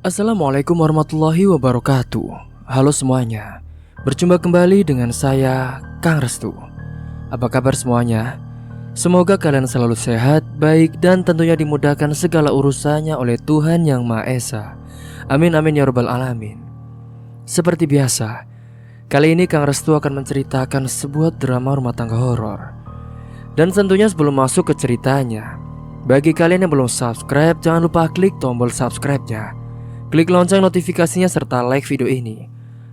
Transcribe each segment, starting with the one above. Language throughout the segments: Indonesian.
Assalamualaikum warahmatullahi wabarakatuh. Halo semuanya, berjumpa kembali dengan saya, Kang Restu. Apa kabar semuanya? Semoga kalian selalu sehat, baik, dan tentunya dimudahkan segala urusannya oleh Tuhan Yang Maha Esa. Amin amin ya rabbal alamin. Seperti biasa, kali ini Kang Restu akan menceritakan sebuah drama rumah tangga horor. Dan tentunya sebelum masuk ke ceritanya, bagi kalian yang belum subscribe, jangan lupa klik tombol subscribe-nya. Klik lonceng notifikasinya serta like video ini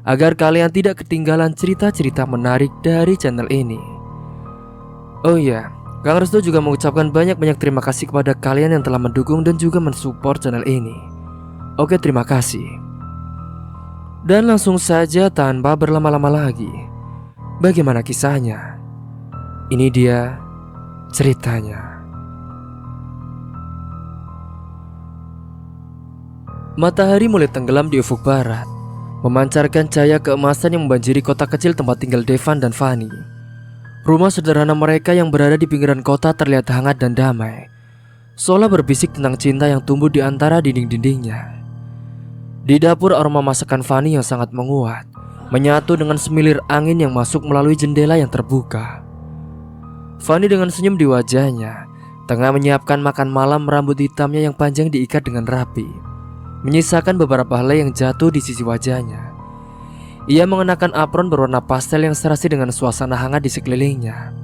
agar kalian tidak ketinggalan cerita-cerita menarik dari channel ini. Oh iya, Kang Restu juga mengucapkan banyak-banyak terima kasih kepada kalian yang telah mendukung dan juga mensupport channel ini. Oke, terima kasih. Dan langsung saja tanpa berlama-lama lagi, bagaimana kisahnya? Ini dia ceritanya. Matahari mulai tenggelam di ufuk barat, memancarkan cahaya keemasan yang membanjiri kota kecil tempat tinggal Devan dan Fanny. Rumah sederhana mereka yang berada di pinggiran kota terlihat hangat dan damai, seolah berbisik tentang cinta yang tumbuh di antara dinding-dindingnya. Di dapur, aroma masakan Fanny yang sangat menguat menyatu dengan semilir angin yang masuk melalui jendela yang terbuka. Fanny dengan senyum di wajahnya tengah menyiapkan makan malam. Rambut hitamnya yang panjang diikat dengan rapi, menyisakan beberapa helai yang jatuh di sisi wajahnya. Ia mengenakan apron berwarna pastel yang serasi dengan suasana hangat di sekelilingnya.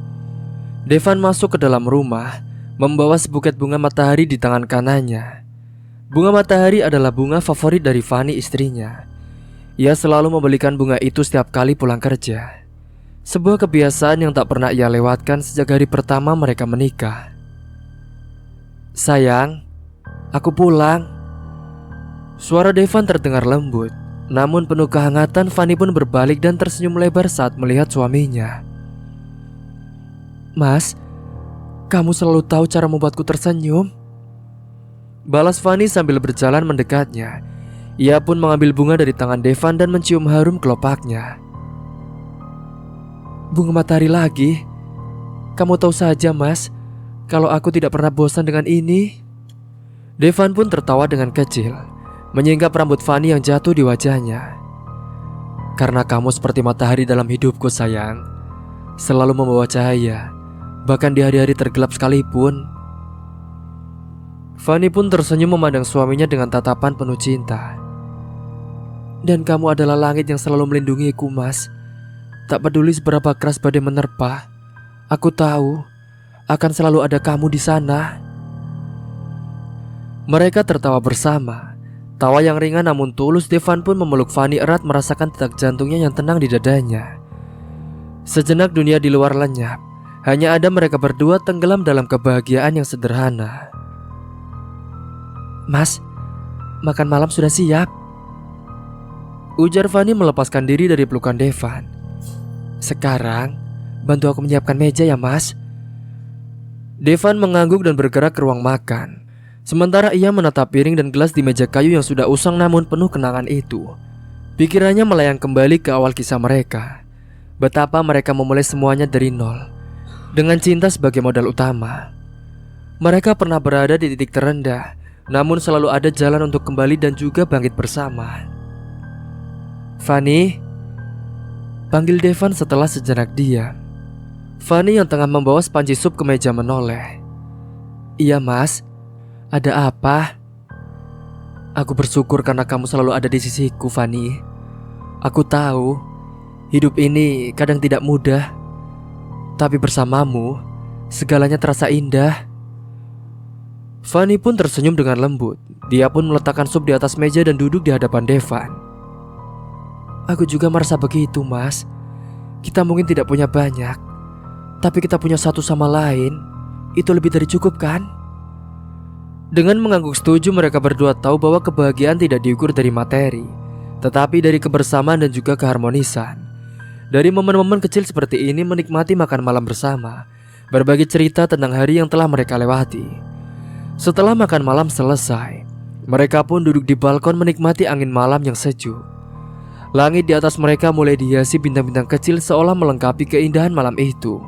Devan masuk ke dalam rumah, membawa sebuket bunga matahari di tangan kanannya. Bunga matahari adalah bunga favorit dari Fanny, istrinya. Ia selalu membelikan bunga itu setiap kali pulang kerja. Sebuah kebiasaan yang tak pernah ia lewatkan sejak hari pertama mereka menikah. "Sayang, aku pulang." Suara Devan terdengar lembut, namun penuh kehangatan. Fanny pun berbalik dan tersenyum lebar saat melihat suaminya. "Mas, kamu selalu tahu cara membuatku tersenyum," balas Fanny sambil berjalan mendekatnya. Ia pun mengambil bunga dari tangan Devan dan mencium harum kelopaknya. "Bunga matahari lagi? Kamu tahu saja, Mas, kalau aku tidak pernah bosan dengan ini." Devan pun tertawa dengan kecil, menyingkap rambut Fanny yang jatuh di wajahnya. "Karena kamu seperti matahari dalam hidupku, sayang. Selalu membawa cahaya, bahkan di hari-hari tergelap sekalipun." Fanny pun tersenyum memandang suaminya dengan tatapan penuh cinta. "Dan kamu adalah langit yang selalu melindungiku, Mas. Tak peduli seberapa keras badai menerpa, aku tahu akan selalu ada kamu di sana." Mereka tertawa bersama. Tawa yang ringan namun tulus. Devan pun memeluk Fanny erat, merasakan detak jantungnya yang tenang di dadanya. Sejenak dunia di luar lenyap. Hanya ada mereka berdua tenggelam dalam kebahagiaan yang sederhana. "Mas, makan malam sudah siap," ujar Fanny melepaskan diri dari pelukan Devan. "Sekarang bantu aku menyiapkan meja ya, Mas." Devan mengangguk dan bergerak ke ruang makan. Sementara ia menatap piring dan gelas di meja kayu yang sudah usang namun penuh kenangan itu. Pikirannya melayang kembali ke awal kisah mereka. Betapa mereka memulai semuanya dari nol, dengan cinta sebagai modal utama. Mereka pernah berada di titik terendah, namun selalu ada jalan untuk kembali dan juga bangkit bersama. "Fanny," panggil Devan setelah sejenak diam. Fanny yang tengah membawa sepanci sup ke meja menoleh. "Iya, Mas. Ada apa?" "Aku bersyukur karena kamu selalu ada di sisiku, Fanny. Aku tahu hidup ini kadang tidak mudah, tapi bersamamu segalanya terasa indah." Fanny pun tersenyum dengan lembut. Dia pun meletakkan sup di atas meja dan duduk di hadapan Devan. "Aku juga merasa begitu, Mas. Kita mungkin tidak punya banyak, tapi kita punya satu sama lain. Itu lebih dari cukup, kan?" Dengan mengangguk setuju, mereka berdua tahu bahwa kebahagiaan tidak diukur dari materi, tetapi dari kebersamaan dan juga keharmonisan. Dari momen-momen kecil seperti ini, menikmati makan malam bersama, berbagi cerita tentang hari yang telah mereka lewati. Setelah makan malam selesai, mereka pun duduk di balkon menikmati angin malam yang sejuk. Langit di atas mereka mulai dihiasi bintang-bintang kecil seolah melengkapi keindahan malam itu.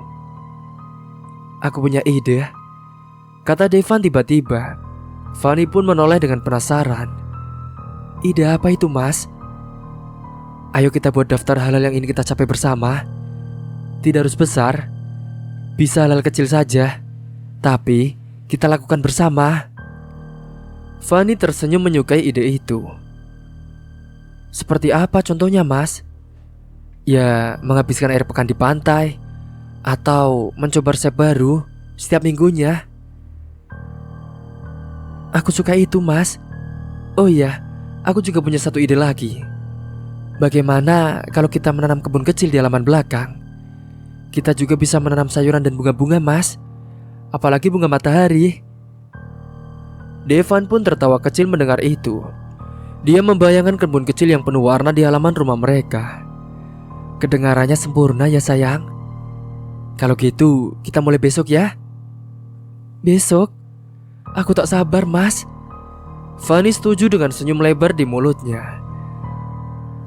"Aku punya ide," kata Devan tiba-tiba. Fanny pun menoleh dengan penasaran. Ide apa itu, Mas? Ayo kita buat daftar halal yang ingin kita capai bersama. Tidak harus besar, bisa halal kecil saja, tapi kita lakukan bersama. Fanny tersenyum menyukai ide itu. Seperti apa contohnya, Mas? Ya, menghabiskan air pekan di pantai, atau mencoba resep baru setiap minggunya. Aku suka itu, Mas. Oh iya, aku juga punya satu ide lagi. Bagaimana kalau kita menanam kebun kecil di halaman belakang? Kita juga bisa menanam sayuran dan bunga-bunga, Mas. Apalagi bunga matahari. Devan pun tertawa kecil mendengar itu. Dia membayangkan kebun kecil yang penuh warna di halaman rumah mereka. Kedengarannya sempurna ya sayang. Kalau gitu kita mulai besok ya. Besok? Aku tak sabar, Mas. Fanny setuju dengan senyum lebar di mulutnya.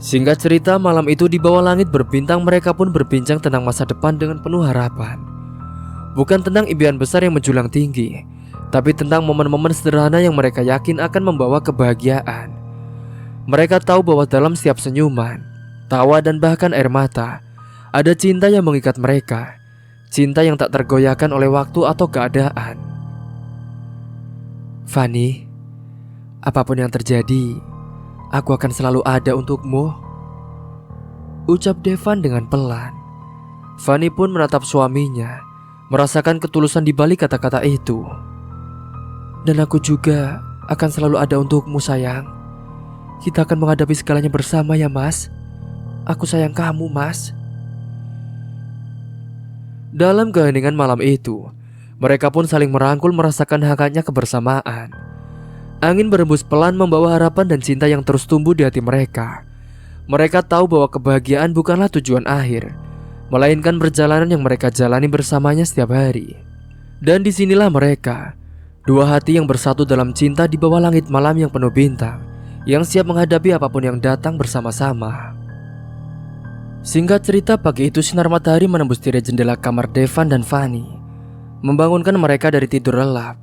Singkat cerita, malam itu di bawah langit berbintang mereka pun berbincang tentang masa depan dengan penuh harapan. Bukan tentang impian besar yang menjulang tinggi, tapi tentang momen-momen sederhana yang mereka yakin akan membawa kebahagiaan. Mereka tahu bahwa dalam setiap senyuman, tawa dan bahkan air mata, ada cinta yang mengikat mereka. Cinta yang tak tergoyahkan oleh waktu atau keadaan. Fanny, apapun yang terjadi, aku akan selalu ada untukmu, ucap Devan dengan pelan. Fanny pun menatap suaminya, merasakan ketulusan di balik kata-kata itu. Dan aku juga akan selalu ada untukmu, sayang. Kita akan menghadapi segalanya bersama ya, Mas. Aku sayang kamu, Mas. Dalam keheningan malam itu, mereka pun saling merangkul merasakan hangatnya kebersamaan. Angin berembus pelan membawa harapan dan cinta yang terus tumbuh di hati mereka. Mereka tahu bahwa kebahagiaan bukanlah tujuan akhir, melainkan perjalanan yang mereka jalani bersamanya setiap hari. Dan disinilah mereka, dua hati yang bersatu dalam cinta di bawah langit malam yang penuh bintang, yang siap menghadapi apapun yang datang bersama-sama. Singkat cerita, pagi itu sinar matahari menembus tirai jendela kamar Devan dan Fanny, membangunkan mereka dari tidur lelap.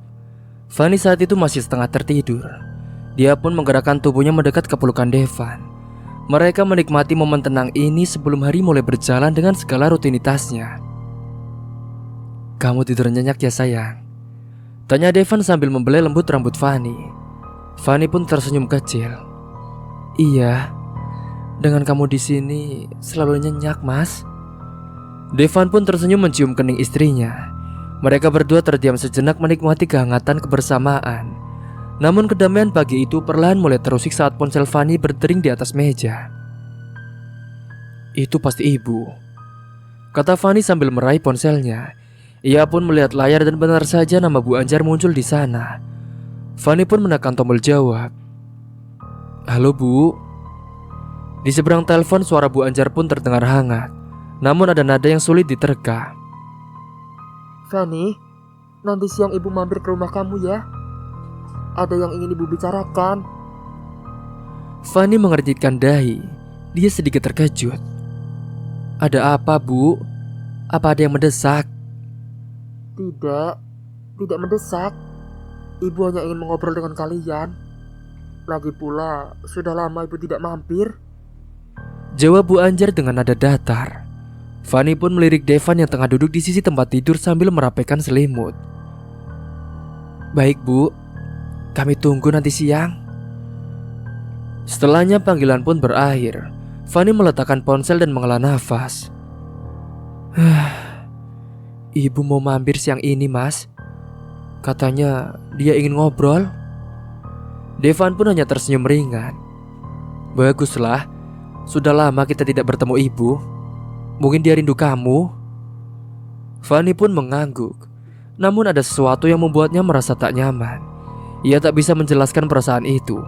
Fanny saat itu masih setengah tertidur. Dia pun menggerakkan tubuhnya mendekat ke pelukan Devan. Mereka menikmati momen tenang ini sebelum hari mulai berjalan dengan segala rutinitasnya. Kamu tidur nyenyak ya sayang? Tanya Devan sambil membelai lembut rambut Fanny. Fanny pun tersenyum kecil. Iya, dengan kamu di sini selalu nyenyak, Mas. Devan pun tersenyum mencium kening istrinya. Mereka berdua terdiam sejenak menikmati kehangatan kebersamaan. Namun kedamaian pagi itu perlahan mulai terusik saat ponsel Fanny berdering di atas meja. Itu pasti ibu, kata Fanny sambil meraih ponselnya. Ia pun melihat layar dan benar saja nama Bu Anjar muncul di sana. Fanny pun menekan tombol jawab. Halo Bu. Di seberang telepon suara Bu Anjar pun terdengar hangat, namun ada nada yang sulit diterka. Fanny, nanti siang ibu mampir ke rumah kamu ya. Ada yang ingin ibu bicarakan. Fanny mengerjitkan dahi. Dia sedikit terkejut. Ada apa, Bu? Apa ada yang mendesak? Tidak mendesak. Ibu hanya ingin mengobrol dengan kalian. Lagi pula, sudah lama ibu tidak mampir, jawab Bu Anjar dengan nada datar. Fanny pun melirik Devan yang tengah duduk di sisi tempat tidur sambil merapaikan selimut. Baik Bu, kami tunggu nanti siang. Setelahnya panggilan pun berakhir. Fanny meletakkan ponsel dan menghela nafas. Ibu mau mampir siang ini, Mas. Katanya dia ingin ngobrol. Devan pun hanya tersenyum ringan. Baguslah, sudah lama kita tidak bertemu ibu. Mungkin dia rindu kamu. Fanny pun mengangguk. Namun ada sesuatu yang membuatnya merasa tak nyaman. Ia tak bisa menjelaskan perasaan itu.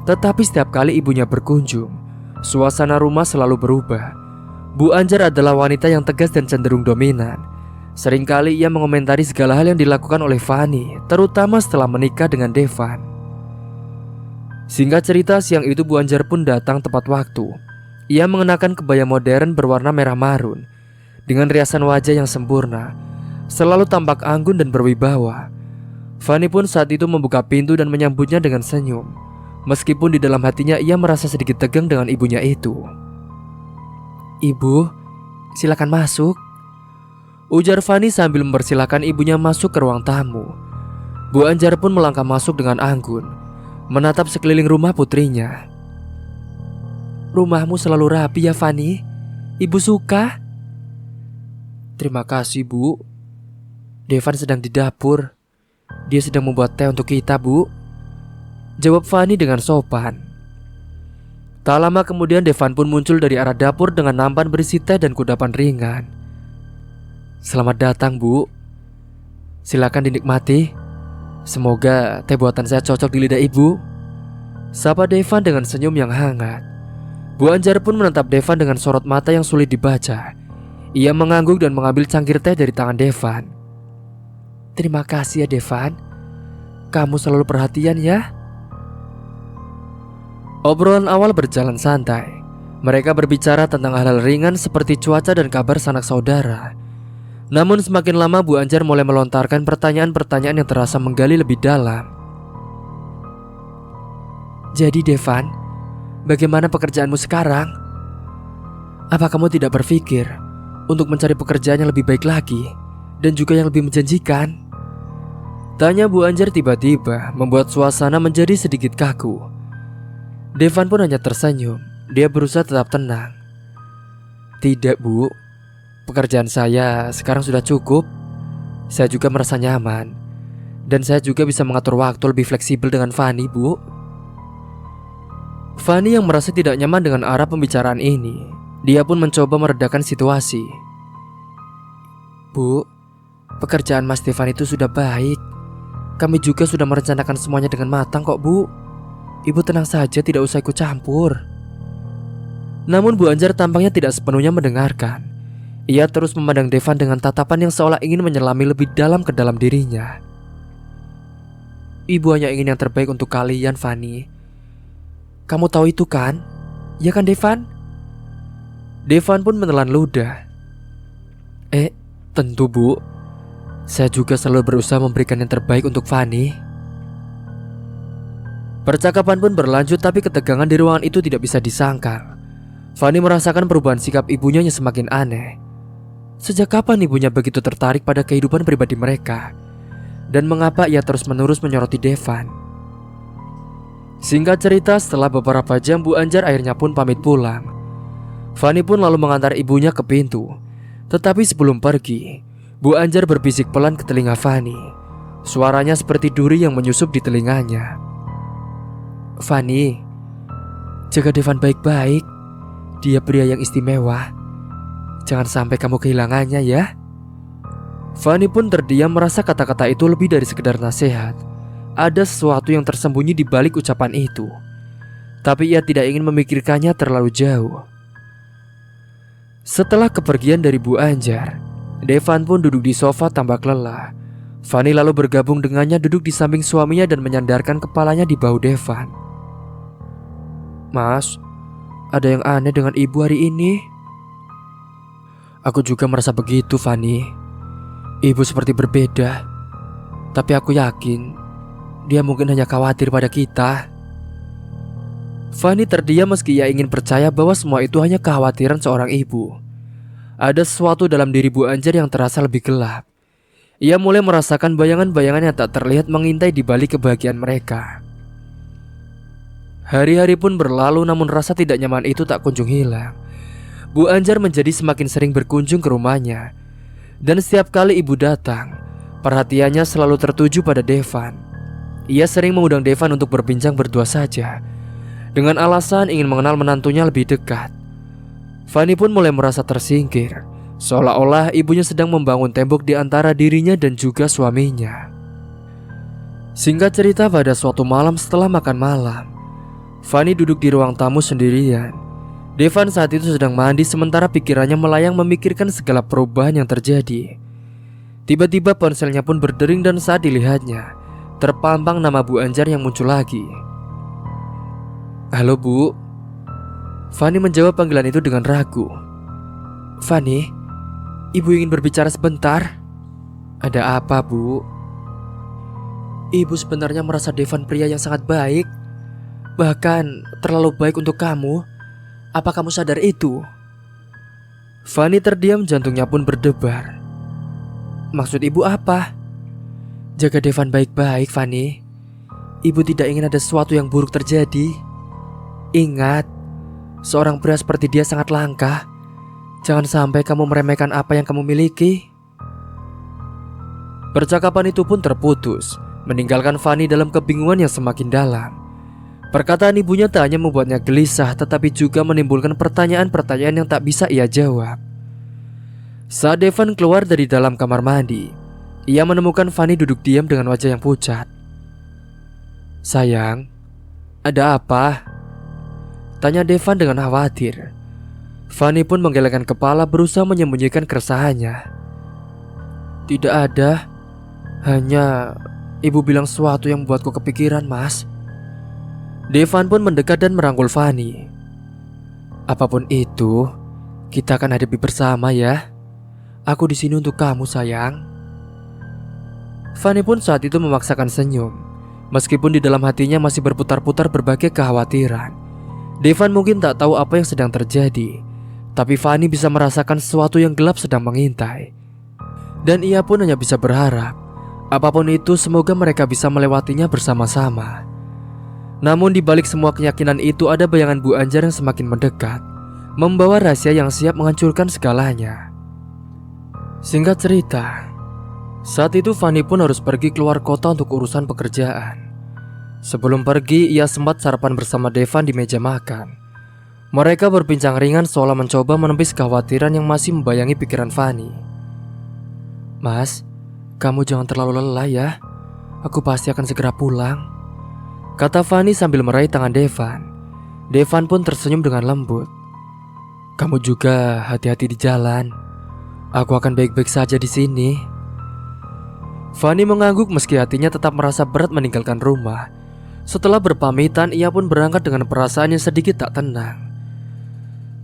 Tetapi setiap kali ibunya berkunjung, suasana rumah selalu berubah. Bu Anjar adalah wanita yang tegas dan cenderung dominan. Seringkali ia mengomentari segala hal yang dilakukan oleh Fanny, terutama setelah menikah dengan Devan. Singkat cerita, siang itu Bu Anjar pun datang tepat waktu. Ia mengenakan kebaya modern berwarna merah marun, dengan riasan wajah yang sempurna, selalu tampak anggun dan berwibawa. Fanny pun saat itu membuka pintu dan menyambutnya dengan senyum. Meskipun di dalam hatinya ia merasa sedikit tegang dengan ibunya itu. "Ibu, silakan masuk," ujar Fani sambil mempersilahkan ibunya masuk ke ruang tamu. Bu Anjar pun melangkah masuk dengan anggun, menatap sekeliling rumah putrinya. "Rumahmu selalu rapi ya Fani, ibu suka." "Terima kasih Bu. Devan sedang di dapur. Dia sedang membuat teh untuk kita Bu," jawab Fani dengan sopan. Tak lama kemudian Devan pun muncul dari arah dapur dengan nampan berisi teh dan kudapan ringan. "Selamat datang Bu. Silakan dinikmati. Semoga teh buatan saya cocok di lidah ibu," sapa Devan dengan senyum yang hangat. Bu Anjar pun menatap Devan dengan sorot mata yang sulit dibaca. Ia mengangguk dan mengambil cangkir teh dari tangan Devan. "Terima kasih ya Devan. Kamu selalu perhatian ya." Obrolan awal berjalan santai. Mereka berbicara tentang hal-hal ringan seperti cuaca dan kabar sanak saudara. Namun semakin lama Bu Anjar mulai melontarkan pertanyaan-pertanyaan yang terasa menggali lebih dalam. "Jadi Devan, bagaimana pekerjaanmu sekarang? Apa kamu tidak berpikir untuk mencari pekerjaan yang lebih baik lagi dan juga yang lebih menjanjikan?" tanya Bu Anjar tiba-tiba, membuat suasana menjadi sedikit kaku. Devan pun hanya tersenyum. Dia berusaha tetap tenang. "Tidak Bu, pekerjaan saya sekarang sudah cukup. Saya juga merasa nyaman. Dan saya juga bisa mengatur waktu lebih fleksibel dengan Fani Bu." Fani yang merasa tidak nyaman dengan arah pembicaraan ini, dia pun mencoba meredakan situasi. "Bu, pekerjaan Mas Devan itu sudah baik. Kami juga sudah merencanakan semuanya dengan matang kok Bu. Ibu tenang saja, tidak usah ikut campur." Namun Bu Anjar tampaknya tidak sepenuhnya mendengarkan. Ia terus memandang Devan dengan tatapan yang seolah ingin menyelami lebih dalam ke dalam dirinya. "Ibu hanya ingin yang terbaik untuk kalian Fani. Kamu tahu itu kan? Ya kan Devan?" Devan pun menelan ludah. Tentu Bu. Saya juga selalu berusaha memberikan yang terbaik untuk Fani." Percakapan pun berlanjut, tapi ketegangan di ruangan itu tidak bisa disangkal. Fani merasakan perubahan sikap ibunya yang semakin aneh. Sejak kapan ibunya begitu tertarik pada kehidupan pribadi mereka? Dan mengapa ia terus-menerus menyoroti Devan? Singkat cerita, setelah beberapa jam Bu Anjar akhirnya pun pamit pulang. Fani pun lalu mengantar ibunya ke pintu. Tetapi sebelum pergi, Bu Anjar berbisik pelan ke telinga Fani. Suaranya seperti duri yang menyusup di telinganya. "Fani, jaga Devan baik-baik. Dia pria yang istimewa. Jangan sampai kamu kehilangannya ya." Fani pun terdiam, merasa kata-kata itu lebih dari sekedar nasihat. Ada sesuatu yang tersembunyi di balik ucapan itu. Tapi ia tidak ingin memikirkannya terlalu jauh. Setelah kepergian dari Bu Anjar, Devan pun duduk di sofa tambah lelah. Fani lalu bergabung dengannya, duduk di samping suaminya dan menyandarkan kepalanya di bahu Devan. "Mas, ada yang aneh dengan ibu hari ini." "Aku juga merasa begitu Fani. Ibu seperti berbeda. Tapi aku yakin dia mungkin hanya khawatir pada kita." Fani terdiam meski ia ingin percaya bahwa semua itu hanya kekhawatiran seorang ibu. Ada sesuatu dalam diri Bu Anjar yang terasa lebih gelap. Ia mulai merasakan bayangan-bayangan yang tak terlihat mengintai di balik kebahagiaan mereka. Hari-hari pun berlalu, namun rasa tidak nyaman itu tak kunjung hilang. Bu Anjar menjadi semakin sering berkunjung ke rumahnya. Dan setiap kali ibu datang, perhatiannya selalu tertuju pada Devan. Ia sering mengundang Devan untuk berbincang berdua saja, dengan alasan ingin mengenal menantunya lebih dekat. Fani pun mulai merasa tersingkir, seolah-olah ibunya sedang membangun tembok di antara dirinya dan juga suaminya. Singkat cerita, pada suatu malam setelah makan malam, Fani duduk di ruang tamu sendirian. Devan saat itu sedang mandi, sementara pikirannya melayang memikirkan segala perubahan yang terjadi. Tiba-tiba ponselnya pun berdering dan saat dilihatnya, terpampang nama Bu Anjar yang muncul lagi. "Halo Bu." Fani menjawab panggilan itu dengan ragu. "Fani, ibu ingin berbicara sebentar." "Ada apa Bu?" "Ibu sebenarnya merasa Devan pria yang sangat baik. bahkan terlalu baik untuk kamu. Apa kamu sadar itu? Fanny terdiam, jantungnya pun berdebar. Maksud ibu apa? Jaga Devan baik-baik, Fanny. Ibu tidak ingin ada sesuatu yang buruk terjadi. Ingat, seorang pria seperti dia sangat langka. Jangan sampai kamu meremehkan apa yang kamu miliki. Percakapan itu pun terputus, meninggalkan Fanny dalam kebingungan yang semakin dalam. Perkataan ibunya tak hanya membuatnya gelisah, tetapi juga menimbulkan pertanyaan-pertanyaan yang tak bisa ia jawab. Saat Devan keluar dari dalam kamar mandi, ia menemukan Fanny duduk diam dengan wajah yang pucat. Sayang, ada apa? Tanya Devan dengan khawatir. Fanny pun menggelengkan kepala, berusaha menyembunyikan keresahannya. Tidak ada, hanya ibu bilang sesuatu yang membuatku kepikiran, Mas. Devan pun mendekat dan merangkul Fanny. Apapun itu, kita akan hadapi bersama ya. Aku di sini untuk kamu, sayang. Fanny pun saat itu memaksakan senyum. Meskipun di dalam hatinya masih berputar-putar berbagai kekhawatiran. Devan mungkin tak tahu apa yang sedang terjadi, tapi Fanny bisa merasakan sesuatu yang gelap sedang mengintai. Dan ia pun hanya bisa berharap, apapun itu semoga mereka bisa melewatinya bersama-sama. Namun di balik semua keyakinan itu ada bayangan Bu Anjar yang semakin mendekat, membawa rahasia yang siap menghancurkan segalanya. Singkat cerita, saat itu Fanny pun harus pergi keluar kota untuk urusan pekerjaan. Sebelum pergi, ia sempat sarapan bersama Devan di meja makan. Mereka berbincang ringan seolah mencoba menepis kekhawatiran yang masih membayangi pikiran Fanny. Mas, kamu jangan terlalu lelah ya. Aku pasti akan segera pulang, kata Fanny sambil meraih tangan Devan. Devan pun tersenyum dengan lembut. Kamu juga hati-hati di jalan. Aku akan baik-baik saja di sini. Fanny mengangguk meski hatinya tetap merasa berat meninggalkan rumah. Setelah berpamitan, ia pun berangkat dengan perasaan yang sedikit tak tenang.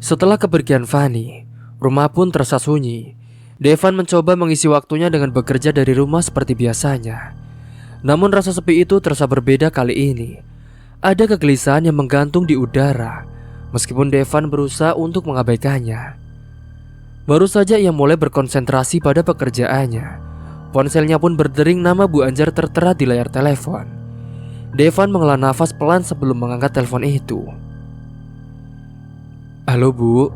Setelah kepergian Fanny, rumah pun terasa sunyi. Devan mencoba mengisi waktunya dengan bekerja dari rumah seperti biasanya. Namun rasa sepi itu terasa berbeda kali ini. Ada kegelisahan yang menggantung di udara, meskipun Devan berusaha untuk mengabaikannya. Baru saja ia mulai berkonsentrasi pada pekerjaannya, ponselnya pun berdering, nama Bu Anjar tertera di layar telepon. Devan menghela nafas pelan sebelum mengangkat telepon itu. Halo Bu,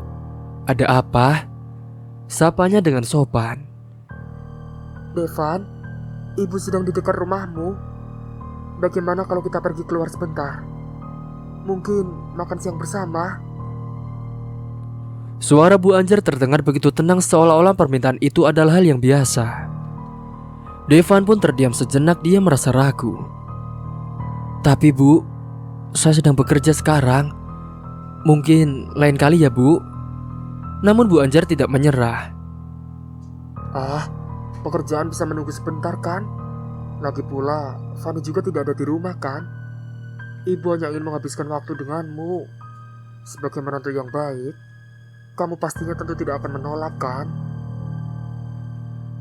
ada apa? Sapanya dengan sopan. Devan, ibu sedang di dekat rumahmu. Bagaimana kalau kita pergi keluar sebentar? Mungkin makan siang bersama. Suara Bu Anjar terdengar begitu tenang seolah-olah permintaan itu adalah hal yang biasa. Devan pun terdiam sejenak, dia merasa ragu. Tapi Bu, saya sedang bekerja sekarang. Mungkin lain kali ya Bu. Namun Bu Anjar tidak menyerah. Pekerjaan bisa menunggu sebentar kan? Lagi pula, Fanny juga tidak ada di rumah kan? Ibu hanya ingin menghabiskan waktu denganmu. Sebagai menantu yang baik, kamu pastinya tentu tidak akan menolak kan?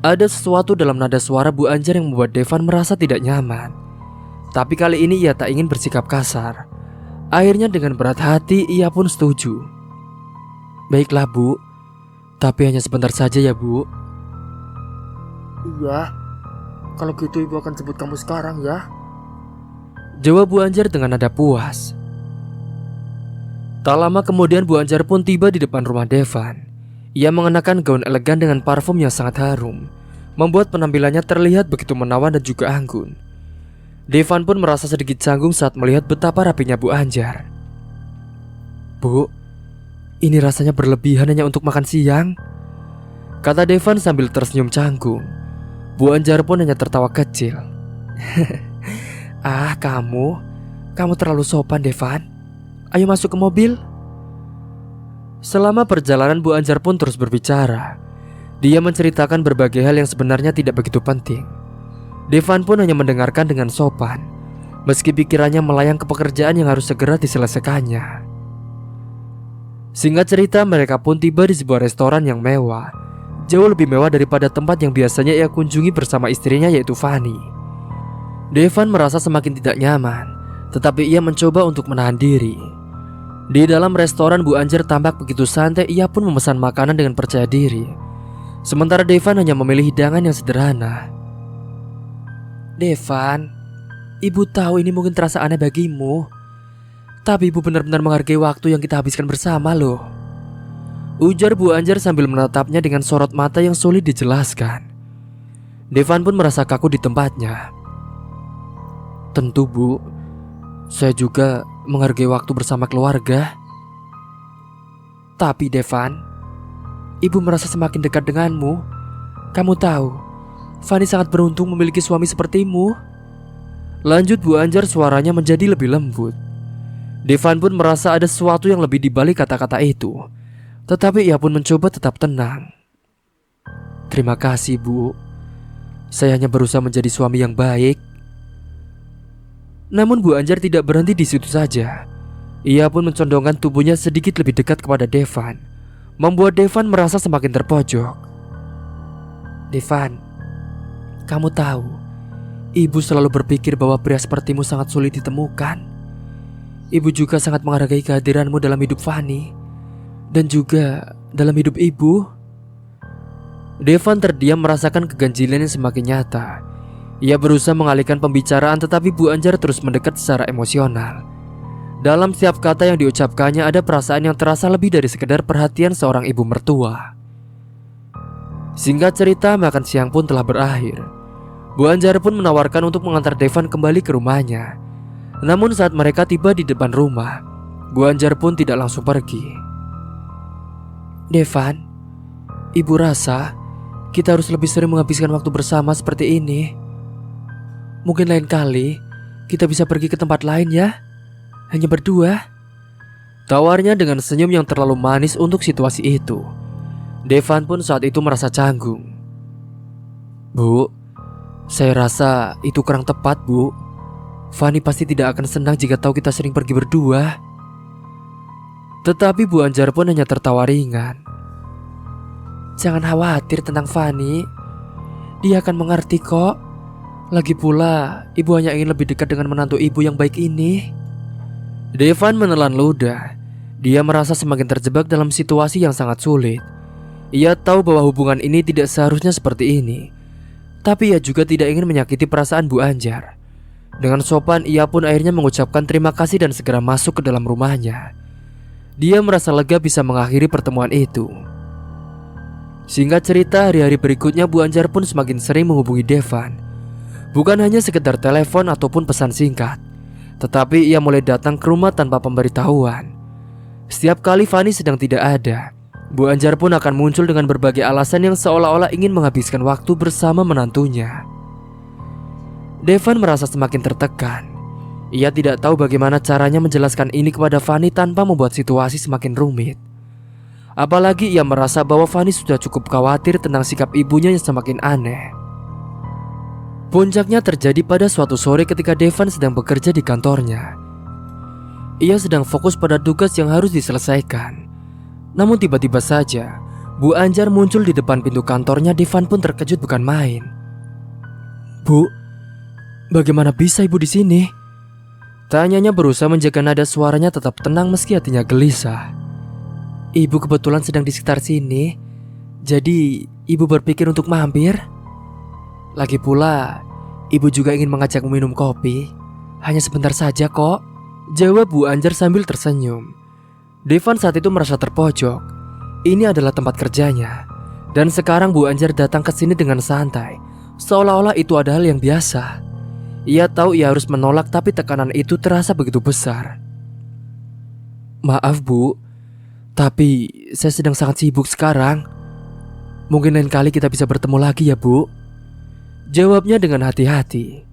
Ada sesuatu dalam nada suara Bu Anjar yang membuat Devan merasa tidak nyaman. Tapi kali ini ia tak ingin bersikap kasar. Akhirnya dengan berat hati ia pun setuju. Baiklah Bu, tapi hanya sebentar saja ya Bu. Iya, kalau gitu ibu akan jemput kamu sekarang ya. Jawab Bu Anjar dengan nada puas. Tak lama kemudian Bu Anjar pun tiba di depan rumah Devan. Ia mengenakan gaun elegan dengan parfum yang sangat harum, membuat penampilannya terlihat begitu menawan dan juga anggun. Devan pun merasa sedikit canggung saat melihat betapa rapinya Bu Anjar. Bu, ini rasanya berlebihan hanya untuk makan siang, kata Devan sambil tersenyum canggung. Bu Anjar pun hanya tertawa kecil. Kamu terlalu sopan Devan. Ayo masuk ke mobil. Selama perjalanan Bu Anjar pun terus berbicara. Dia menceritakan berbagai hal yang sebenarnya tidak begitu penting. Devan pun hanya mendengarkan dengan sopan, meski pikirannya melayang ke pekerjaan yang harus segera diselesaikannya. Singkat cerita, mereka pun tiba di sebuah restoran yang mewah, jauh lebih mewah daripada tempat yang biasanya ia kunjungi bersama istrinya, yaitu Fanny. Devan merasa semakin tidak nyaman, tetapi ia mencoba untuk menahan diri. Di dalam restoran, Bu Anjar tampak begitu santai. Ia pun memesan makanan dengan percaya diri. Sementara Devan hanya memilih hidangan yang sederhana. Devan, ibu tahu ini mungkin terasa aneh bagimu, tapi ibu benar-benar menghargai waktu yang kita habiskan bersama loh, ujar Bu Anjar sambil menatapnya dengan sorot mata yang sulit dijelaskan. Devan pun merasa kaku di tempatnya. Tentu Bu, saya juga menghargai waktu bersama keluarga. Tapi Devan, ibu merasa semakin dekat denganmu. Kamu tahu, Fanny sangat beruntung memiliki suami sepertimu, lanjut Bu Anjar, suaranya menjadi lebih lembut. Devan pun merasa ada sesuatu yang lebih dibalik kata-kata itu, tetapi ia pun mencoba tetap tenang. Terima kasih Bu, saya hanya berusaha menjadi suami yang baik. Namun Bu Anjar tidak berhenti di situ saja. Ia pun mencondongkan tubuhnya sedikit lebih dekat kepada Devan, membuat Devan merasa semakin terpojok. Devan, kamu tahu, ibu selalu berpikir bahwa pria sepertimu sangat sulit ditemukan. Ibu juga sangat menghargai kehadiranmu dalam hidup Fanny dan juga dalam hidup ibu. Devan terdiam merasakan keganjilan yang semakin nyata. Ia berusaha mengalihkan pembicaraan, tetapi Bu Anjar terus mendekat secara emosional. Dalam setiap kata yang diucapkannya ada perasaan yang terasa lebih dari sekedar perhatian seorang ibu mertua. Singkat cerita, makan siang pun telah berakhir. Bu Anjar pun menawarkan untuk mengantar Devan kembali ke rumahnya. Namun saat mereka tiba di depan rumah, Bu Anjar pun tidak langsung pergi. Devan, ibu rasa kita harus lebih sering menghabiskan waktu bersama seperti ini. Mungkin lain kali kita bisa pergi ke tempat lain ya, hanya berdua, tawarnya dengan senyum yang terlalu manis untuk situasi itu. Devan pun saat itu merasa canggung. Bu, saya rasa itu kurang tepat Bu. Fanny pasti tidak akan senang jika tahu kita sering pergi berdua. Tetapi Bu Anjar pun hanya tertawa ringan. Jangan khawatir tentang Fanny, dia akan mengerti kok. Lagi pula, ibu hanya ingin lebih dekat dengan menantu ibu yang baik ini. Devan menelan ludah. Dia merasa semakin terjebak dalam situasi yang sangat sulit. Ia tahu bahwa hubungan ini tidak seharusnya seperti ini, tapi ia juga tidak ingin menyakiti perasaan Bu Anjar. Dengan sopan, ia pun akhirnya mengucapkan terima kasih dan segera masuk ke dalam rumahnya. Dia merasa lega bisa mengakhiri pertemuan itu. Singkat cerita, hari-hari berikutnya Bu Anjar pun semakin sering menghubungi Devan. Bukan hanya sekedar telepon ataupun pesan singkat, tetapi ia mulai datang ke rumah tanpa pemberitahuan. Setiap kali Fanny sedang tidak ada, Bu Anjar pun akan muncul dengan berbagai alasan yang seolah-olah ingin menghabiskan waktu bersama menantunya. Devan merasa semakin tertekan. Ia tidak tahu bagaimana caranya menjelaskan ini kepada Fanny tanpa membuat situasi semakin rumit. Apalagi ia merasa bahwa Fanny sudah cukup khawatir tentang sikap ibunya yang semakin aneh. Puncaknya terjadi pada suatu sore ketika Devan sedang bekerja di kantornya. Ia sedang fokus pada tugas yang harus diselesaikan. Namun tiba-tiba saja Bu Anjar muncul di depan pintu kantornya. Devan pun terkejut bukan main. Bu, bagaimana bisa ibu di sini? Tanyanya berusaha menjaga nada suaranya tetap tenang meski hatinya gelisah. Ibu kebetulan sedang di sekitar sini, jadi ibu berpikir untuk mampir. Lagi pula, ibu juga ingin mengajakmu minum kopi. Hanya sebentar saja kok, jawab Bu Anjar sambil tersenyum. Devan saat itu merasa terpojok. Ini adalah tempat kerjanya, dan sekarang Bu Anjar datang ke sini dengan santai, seolah-olah itu adalah hal yang biasa. Ia tahu ia harus menolak, tapi tekanan itu terasa begitu besar. Maaf Bu, tapi saya sedang sangat sibuk sekarang. Mungkin lain kali kita bisa bertemu lagi ya Bu, jawabnya dengan hati-hati.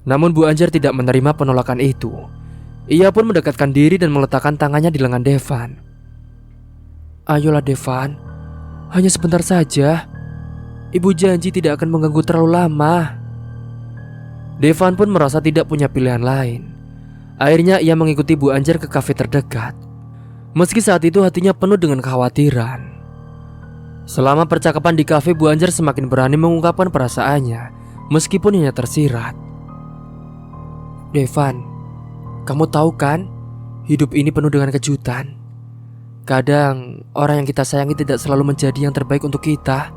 Namun Bu Anjar tidak menerima penolakan itu. Ia pun mendekatkan diri dan meletakkan tangannya di lengan Devan. Ayolah Devan, hanya sebentar saja. Ibu janji tidak akan mengganggu terlalu lama. Devan pun merasa tidak punya pilihan lain. Akhirnya ia mengikuti Bu Anjar ke kafe terdekat. Meski saat itu hatinya penuh dengan kekhawatiran. Selama percakapan di kafe, Bu Anjar semakin berani mengungkapkan perasaannya, meskipun hanya tersirat. Devan, Kamu tahu kan, hidup ini penuh dengan kejutan. Kadang orang yang kita sayangi tidak selalu menjadi yang terbaik untuk kita.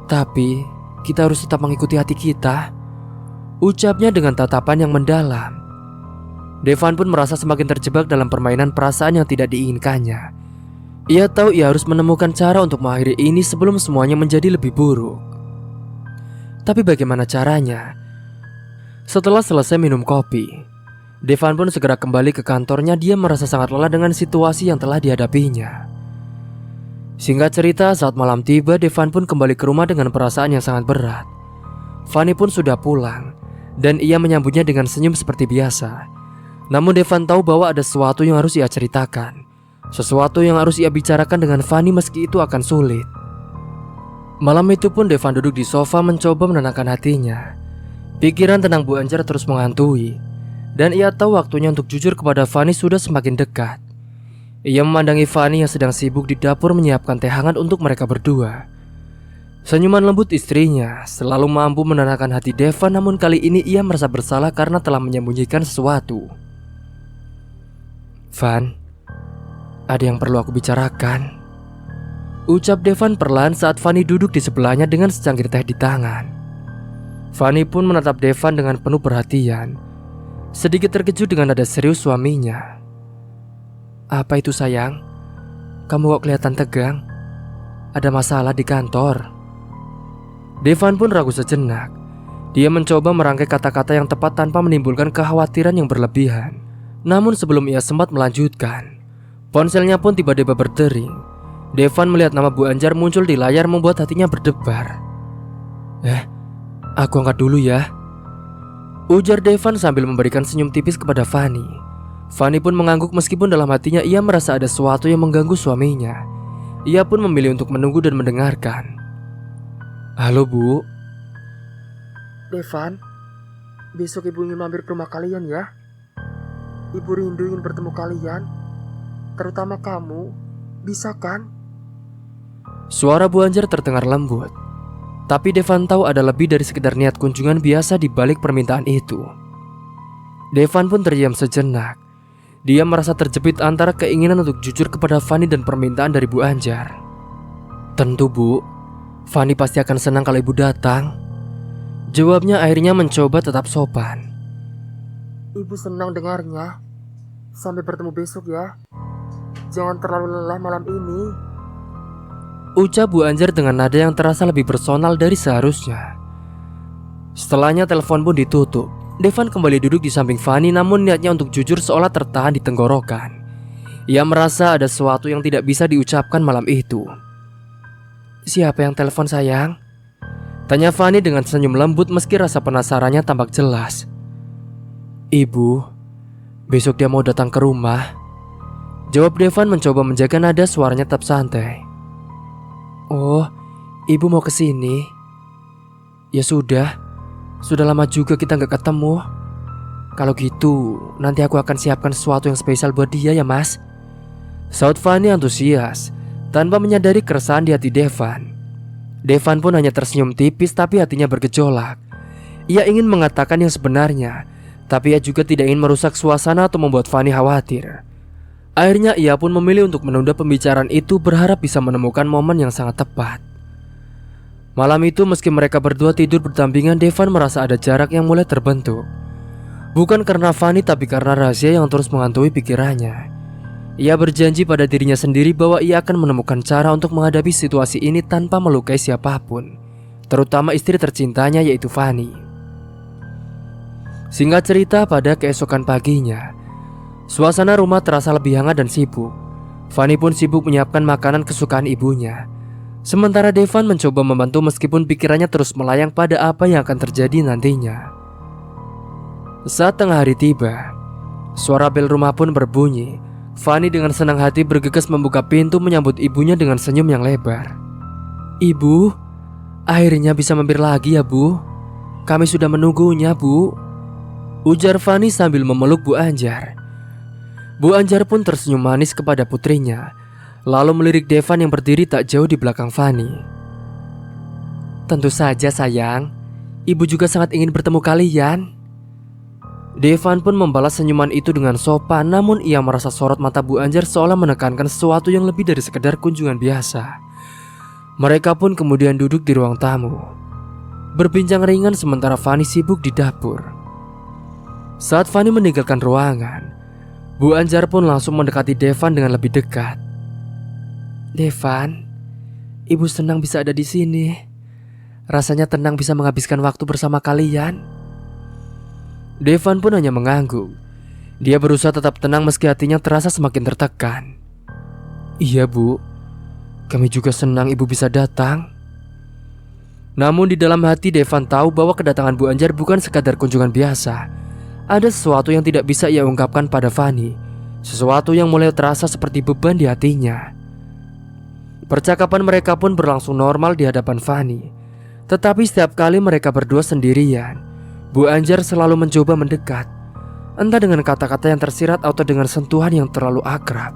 Tapi kita harus tetap mengikuti hati kita, ucapnya dengan tatapan yang mendalam. Devan pun merasa semakin terjebak dalam permainan perasaan yang tidak diinginkannya. Ia tahu ia harus menemukan cara untuk mengakhiri ini sebelum semuanya menjadi lebih buruk. Tapi bagaimana caranya? Setelah selesai minum kopi, Devan pun segera kembali ke kantornya. Dia merasa sangat lelah dengan situasi yang telah dihadapinya. Singkat cerita, saat malam tiba, Devan pun kembali ke rumah dengan perasaan yang sangat berat. Fanny pun sudah pulang, dan ia menyambutnya dengan senyum seperti biasa. Namun Devan tahu bahwa ada sesuatu yang harus ia ceritakan, sesuatu yang harus ia bicarakan dengan Fanny meski itu akan sulit. Malam itu pun Devan duduk di sofa mencoba menenangkan hatinya. Pikiran tentang Bu Anjar terus menghantui, dan ia tahu waktunya untuk jujur kepada Fanny sudah semakin dekat. Ia memandangi Fanny yang sedang sibuk di dapur menyiapkan teh hangat untuk mereka berdua. Senyuman lembut istrinya selalu mampu menenangkan hati Devan, namun kali ini ia merasa bersalah karena telah menyembunyikan sesuatu. "Van, ada yang perlu aku bicarakan," ucap Devan perlahan saat Fanny duduk di sebelahnya dengan secangkir teh di tangan. Fanny pun menatap Devan dengan penuh perhatian, sedikit terkejut dengan nada serius suaminya. "Apa itu sayang? Kamu kok kelihatan tegang? Ada masalah di kantor?" Devan pun ragu sejenak. Dia mencoba merangkai kata-kata yang tepat tanpa menimbulkan kekhawatiran yang berlebihan. Namun sebelum ia sempat melanjutkan, ponselnya pun tiba-tiba berdering. Devan melihat nama Bu Anjar muncul di layar membuat hatinya berdebar. Aku angkat dulu ya," ujar Devan sambil memberikan senyum tipis kepada Fanny. Fanny pun mengangguk meskipun dalam hatinya ia merasa ada sesuatu yang mengganggu suaminya. Ia pun memilih untuk menunggu dan mendengarkan. "Halo Bu." Devan, besok ibu ingin mampir ke rumah kalian ya. Ibu rindu ingin bertemu kalian, terutama kamu. Bisa kan? Suara Bu Anjar terdengar lembut, tapi Devan tahu ada lebih dari sekedar niat kunjungan biasa di balik permintaan itu. Devan pun terdiam sejenak. Dia merasa terjepit antara keinginan untuk jujur kepada Fanny dan permintaan dari Bu Anjar. "Tentu Bu, Fanny pasti akan senang kalau ibu datang," jawabnya akhirnya mencoba tetap sopan. Ibu senang dengarnya. Sampai bertemu besok ya. Jangan terlalu lelah malam ini, ucap Bu Anjar dengan nada yang terasa lebih personal dari seharusnya. Setelahnya telepon pun ditutup. Devan kembali duduk di samping Fanny, namun niatnya untuk jujur seolah tertahan di tenggorokan. Ia merasa ada sesuatu yang tidak bisa diucapkan malam itu. "Siapa yang telepon sayang?" tanya Fanny dengan senyum lembut meski rasa penasarannya tampak jelas. "Ibu, besok dia mau datang ke rumah," jawab Devan mencoba menjaga nada suaranya tetap santai. "Oh, ibu mau kesini? Ya sudah lama juga kita gak ketemu. Kalau gitu, nanti aku akan siapkan sesuatu yang spesial buat dia ya mas," saut Fanny antusias tanpa menyadari keresahan di hati Devan. Devan pun hanya tersenyum tipis tapi hatinya bergejolak. Ia ingin mengatakan yang sebenarnya, tapi ia juga tidak ingin merusak suasana atau membuat Fanny khawatir. Akhirnya ia pun memilih untuk menunda pembicaraan itu, berharap bisa menemukan momen yang sangat tepat. Malam itu meski mereka berdua tidur berdampingan, Devan merasa ada jarak yang mulai terbentuk. Bukan karena Fanny tapi karena rahasia yang terus menghantui pikirannya. Ia berjanji pada dirinya sendiri bahwa ia akan menemukan cara untuk menghadapi situasi ini tanpa melukai siapapun, terutama istri tercintanya yaitu Fanny. Singkat cerita, pada keesokan paginya, suasana rumah terasa lebih hangat dan sibuk. Fanny pun sibuk menyiapkan makanan kesukaan ibunya. Sementara Devan mencoba membantu meskipun pikirannya terus melayang pada apa yang akan terjadi nantinya. Saat tengah hari tiba, suara bel rumah pun berbunyi. Fanny dengan senang hati bergegas membuka pintu menyambut ibunya dengan senyum yang lebar. "Ibu, akhirnya bisa mampir lagi ya Bu. Kami sudah menunggunya Bu," ujar Fanny sambil memeluk Bu Anjar. Bu Anjar pun tersenyum manis kepada putrinya, lalu melirik Devan yang berdiri tak jauh di belakang Fanny. "Tentu saja sayang, ibu juga sangat ingin bertemu kalian." Devan pun membalas senyuman itu dengan sopan, namun ia merasa sorot mata Bu Anjar seolah menekankan sesuatu yang lebih dari sekedar kunjungan biasa. Mereka pun kemudian duduk di ruang tamu, berbincang ringan sementara Fanny sibuk di dapur. Saat Fanny meninggalkan ruangan, Bu Anjar pun langsung mendekati Devan dengan lebih dekat. "Devan, ibu senang bisa ada di sini. Rasanya tenang bisa menghabiskan waktu bersama kalian." Devan pun hanya mengangguk. Dia berusaha tetap tenang meski hatinya terasa semakin tertekan. "Iya Bu, kami juga senang ibu bisa datang." Namun di dalam hati Devan tahu bahwa kedatangan Bu Anjar bukan sekadar kunjungan biasa. Ada sesuatu yang tidak bisa ia ungkapkan pada Fanny, sesuatu yang mulai terasa seperti beban di hatinya. Percakapan mereka pun berlangsung normal di hadapan Fanny. Tetapi setiap kali mereka berdua sendirian, Bu Anjar selalu mencoba mendekat, entah dengan kata-kata yang tersirat atau dengan sentuhan yang terlalu akrab.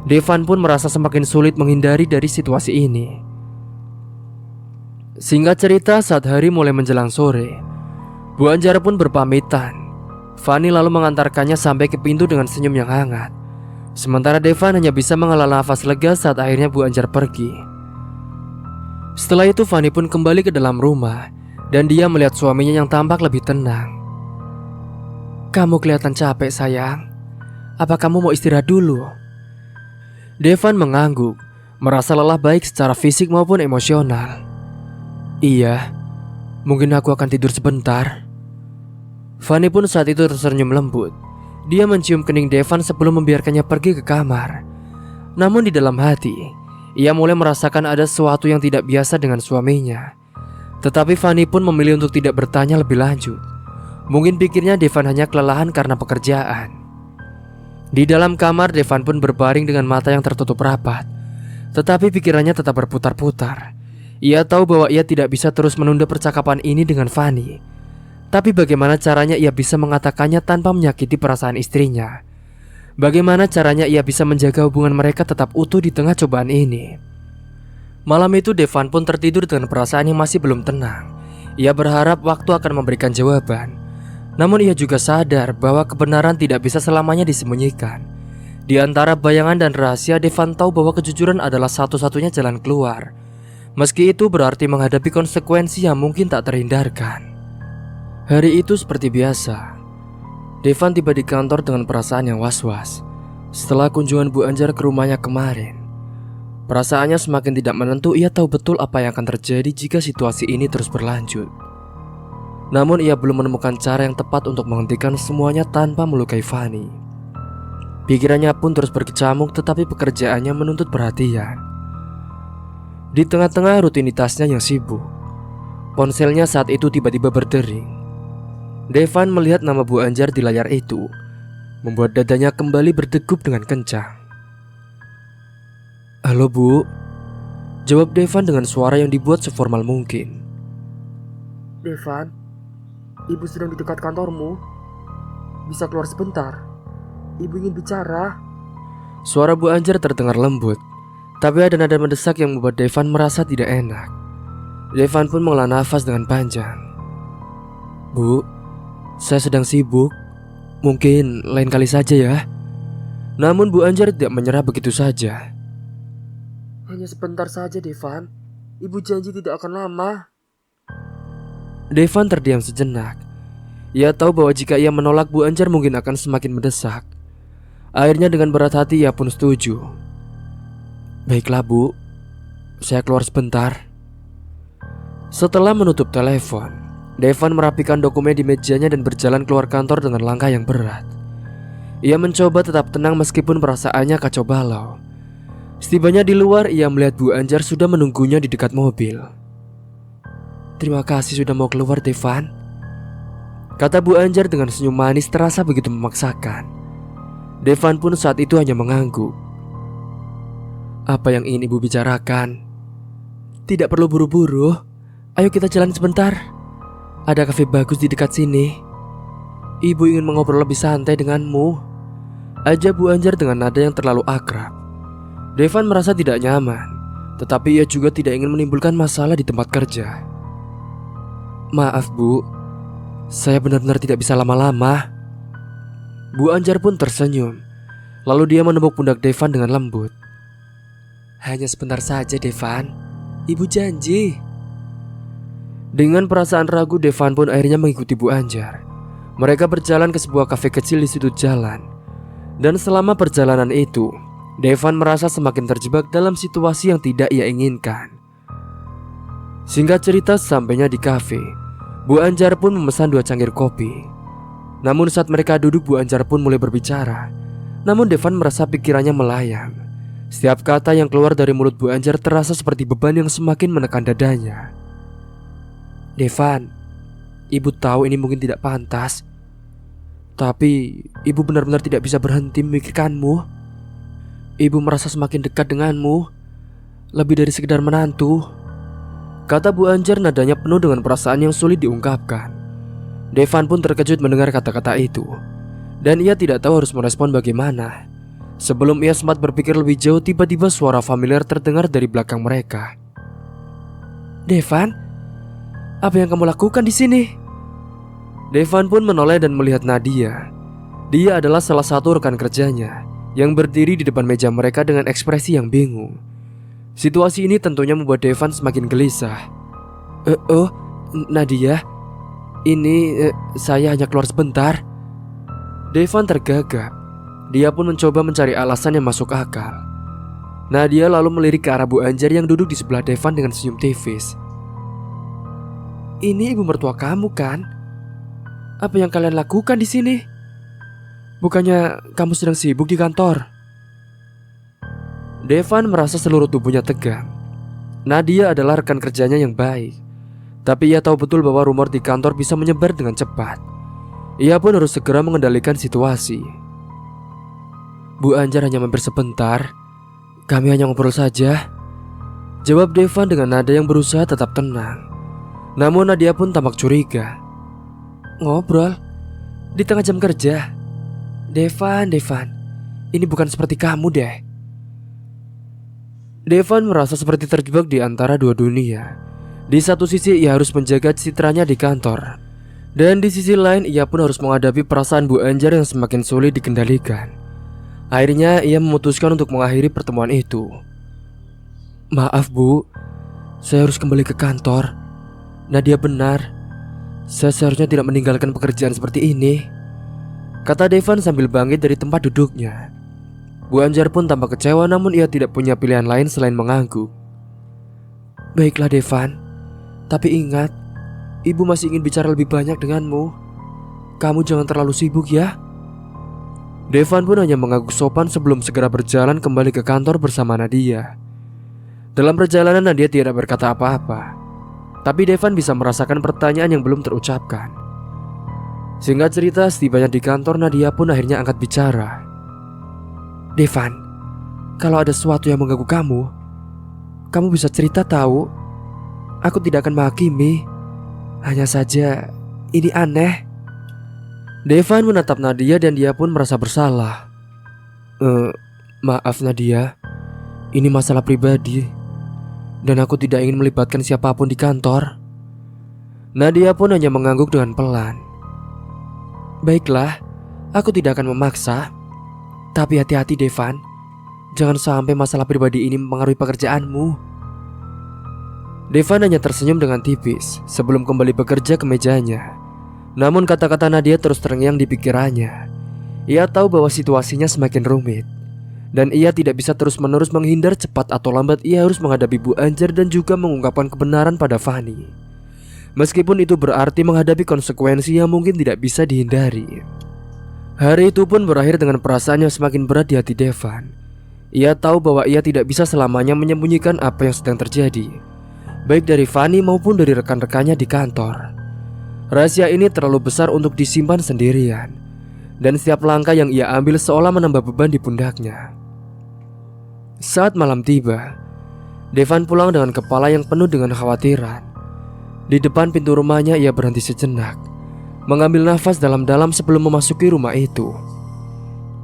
Devan pun merasa semakin sulit menghindari dari situasi ini. Singkat cerita, saat hari mulai menjelang sore, Bu Anjar pun berpamitan. Fanny lalu mengantarkannya sampai ke pintu dengan senyum yang hangat. Sementara Devan hanya bisa menghela nafas lega saat akhirnya Bu Anjar pergi. Setelah itu Fanny pun kembali ke dalam rumah, dan dia melihat suaminya yang tampak lebih tenang. "Kamu kelihatan capek sayang. Apa kamu mau istirahat dulu?" Devan mengangguk, merasa lelah baik secara fisik maupun emosional. "Iya, mungkin aku akan tidur sebentar." Fanny pun saat itu tersenyum lembut. Dia mencium kening Devan sebelum membiarkannya pergi ke kamar. Namun di dalam hati, ia mulai merasakan ada sesuatu yang tidak biasa dengan suaminya. Tetapi Fanny pun memilih untuk tidak bertanya lebih lanjut. Mungkin pikirnya Devan hanya kelelahan karena pekerjaan. Di dalam kamar, Devan pun berbaring dengan mata yang tertutup rapat. Tetapi pikirannya tetap berputar-putar. Ia tahu bahwa ia tidak bisa terus menunda percakapan ini dengan Fanny. Tapi bagaimana caranya ia bisa mengatakannya tanpa menyakiti perasaan istrinya? Bagaimana caranya ia bisa menjaga hubungan mereka tetap utuh di tengah cobaan ini? Malam itu Devan pun tertidur dengan perasaan yang masih belum tenang. Ia berharap waktu akan memberikan jawaban. Namun ia juga sadar bahwa kebenaran tidak bisa selamanya disembunyikan. Di antara bayangan dan rahasia, Devan tahu bahwa kejujuran adalah satu-satunya jalan keluar. Meski itu berarti menghadapi konsekuensi yang mungkin tak terhindarkan. Hari itu seperti biasa. Devan tiba di kantor dengan perasaan yang was-was. Setelah kunjungan Bu Anjar ke rumahnya kemarin, perasaannya semakin tidak menentu. Ia tahu betul apa yang akan terjadi jika situasi ini terus berlanjut. Namun ia belum menemukan cara yang tepat untuk menghentikan semuanya tanpa melukai Fanny. Pikirannya pun terus berkecamuk, tetapi pekerjaannya menuntut perhatian. Di tengah-tengah rutinitasnya yang sibuk, ponselnya saat itu tiba-tiba berdering. Devan melihat nama Bu Anjar di layar itu, membuat dadanya kembali berdegup dengan kencang. "Halo Bu," jawab Devan dengan suara yang dibuat seformal mungkin. "Devan, ibu sedang di dekat kantormu. Bisa keluar sebentar? Ibu ingin bicara." Suara Bu Anjar terdengar lembut, tapi ada nada mendesak yang membuat Devan merasa tidak enak. Devan pun menghela nafas dengan panjang. "Bu, saya sedang sibuk. Mungkin lain kali saja ya." Namun Bu Anjar tidak menyerah begitu saja. "Hanya sebentar saja, Devan. Ibu janji tidak akan lama." Devan terdiam sejenak. Ia tahu bahwa jika ia menolak, Bu Anjar mungkin akan semakin mendesak. Akhirnya dengan berat hati ia pun setuju. "Baiklah Bu, saya keluar sebentar." Setelah menutup telepon, Devan merapikan dokumen di mejanya dan berjalan keluar kantor dengan langkah yang berat. Ia mencoba tetap tenang meskipun perasaannya kacau balau. Setibanya di luar, ia melihat Bu Anjar sudah menunggunya di dekat mobil. "Terima kasih sudah mau keluar, Devan," kata Bu Anjar dengan senyum manis terasa begitu memaksakan. Devan pun saat itu hanya mengangguk. "Apa yang ingin Ibu bicarakan?" "Tidak perlu buru-buru. Ayo kita jalan sebentar. Ada kafe bagus di dekat sini. Ibu ingin mengobrol lebih santai denganmu," ajak Bu Anjar dengan nada yang terlalu akrab. Devan merasa tidak nyaman, tetapi ia juga tidak ingin menimbulkan masalah di tempat kerja. "Maaf Bu, saya benar-benar tidak bisa lama-lama." Bu Anjar pun tersenyum. Lalu dia menepuk pundak Devan dengan lembut. Hanya sebentar saja Devan, ibu janji. Dengan perasaan ragu, Devan pun akhirnya mengikuti Bu Anjar. Mereka berjalan ke sebuah kafe kecil di sudut jalan. Dan selama perjalanan itu, Devan merasa semakin terjebak dalam situasi yang tidak ia inginkan. Singkat cerita, sampainya di kafe, Bu Anjar pun memesan 2 cangkir kopi. Namun saat mereka duduk, Bu Anjar pun mulai berbicara. Namun Devan merasa pikirannya melayang. Setiap kata yang keluar dari mulut Bu Anjar terasa seperti beban yang semakin menekan dadanya. Devan, ibu tahu ini mungkin tidak pantas, tapi ibu benar-benar tidak bisa berhenti memikirkanmu. Ibu merasa semakin dekat denganmu, lebih dari sekedar menantu, kata Bu Anjar nadanya penuh dengan perasaan yang sulit diungkapkan. Devan pun terkejut mendengar kata-kata itu, dan ia tidak tahu harus merespon bagaimana. Sebelum ia sempat berpikir lebih jauh, tiba-tiba suara familiar terdengar dari belakang mereka. Devan, apa yang kamu lakukan di sini? Devan pun menoleh dan melihat Nadia. Dia adalah salah satu rekan kerjanya yang berdiri di depan meja mereka dengan ekspresi yang bingung. Situasi ini tentunya membuat Devan semakin gelisah. Nadia, ini saya hanya keluar sebentar. Devan tergagap. Dia pun mencoba mencari alasan yang masuk akal. Nadia lalu melirik ke arah Bu Anjar yang duduk di sebelah Devan dengan senyum tipis. Ini ibu mertua kamu kan? Apa yang kalian lakukan di sini? Bukannya kamu sedang sibuk di kantor? Devan merasa seluruh tubuhnya tegang. Nadia adalah rekan kerjanya yang baik, tapi ia tahu betul bahwa rumor di kantor bisa menyebar dengan cepat. Ia pun harus segera mengendalikan situasi. Bu Anjar hanya mampir sebentar. Kami hanya ngobrol saja, jawab Devan dengan nada yang berusaha tetap tenang. Namun Nadia pun tampak curiga. Ngobrol? Di tengah jam kerja? Devan, ini bukan seperti kamu deh. Devan merasa seperti terjebak di antara dua dunia. Di satu sisi ia harus menjaga citranya di kantor, dan di sisi lain ia pun harus menghadapi perasaan Bu Anjar yang semakin sulit dikendalikan. Akhirnya ia memutuskan untuk mengakhiri pertemuan itu. Maaf Bu, saya harus kembali ke kantor. Nadia benar, saya seharusnya tidak meninggalkan pekerjaan seperti ini, kata Devan sambil bangkit dari tempat duduknya. Bu Anjar pun tampak kecewa, namun ia tidak punya pilihan lain selain mengangguk. Baiklah Devan, tapi ingat, ibu masih ingin bicara lebih banyak denganmu. Kamu jangan terlalu sibuk ya. Devan pun hanya mengangguk sopan sebelum segera berjalan kembali ke kantor bersama Nadia. Dalam perjalanan Nadia tidak berkata apa-apa, tapi Devan bisa merasakan pertanyaan yang belum terucapkan. Singkat cerita, setibanya di kantor, Nadia pun akhirnya angkat bicara. Devan, kalau ada sesuatu yang mengganggu kamu bisa cerita tahu. Aku tidak akan menghakimi. Hanya saja, ini aneh. Devan menatap Nadia dan dia pun merasa bersalah. Maaf Nadia, ini masalah pribadi, dan aku tidak ingin melibatkan siapapun di kantor. Nadia pun hanya mengangguk dengan pelan. Baiklah, aku tidak akan memaksa. Tapi hati-hati Devan, jangan sampai masalah pribadi ini mempengaruhi pekerjaanmu. Devan hanya tersenyum dengan tipis sebelum kembali bekerja ke mejanya. Namun kata-kata Nadia terus terngiang di pikirannya. Ia tahu bahwa situasinya semakin rumit, dan ia tidak bisa terus-menerus menghindar. Cepat atau lambat ia harus menghadapi Bu Anjar dan juga mengungkapkan kebenaran pada Fanny. Meskipun itu berarti menghadapi konsekuensi yang mungkin tidak bisa dihindari. Hari itu pun berakhir dengan perasaan yang semakin berat di hati Devan. Ia tahu bahwa ia tidak bisa selamanya menyembunyikan apa yang sedang terjadi, baik dari Fanny maupun dari rekan-rekannya di kantor. Rahasia ini terlalu besar untuk disimpan sendirian, dan setiap langkah yang ia ambil seolah menambah beban di pundaknya. Saat malam tiba, Devan pulang dengan kepala yang penuh dengan kekhawatiran. Di depan pintu rumahnya ia berhenti sejenak, mengambil nafas dalam-dalam sebelum memasuki rumah itu.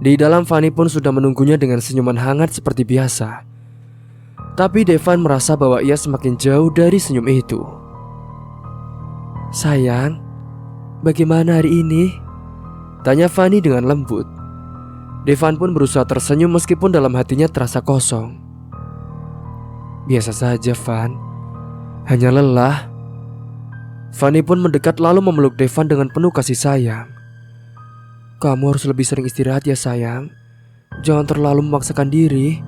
Di dalam Fanny pun sudah menunggunya dengan senyuman hangat seperti biasa. Tapi Devan merasa bahwa ia semakin jauh dari senyum itu. Sayang, bagaimana hari ini? Tanya Fanny dengan lembut. Devan pun berusaha tersenyum meskipun dalam hatinya terasa kosong. Biasa saja, Van. Hanya lelah. Fanny pun mendekat lalu memeluk Devan dengan penuh kasih sayang. Kamu harus lebih sering istirahat ya sayang. Jangan terlalu memaksakan diri.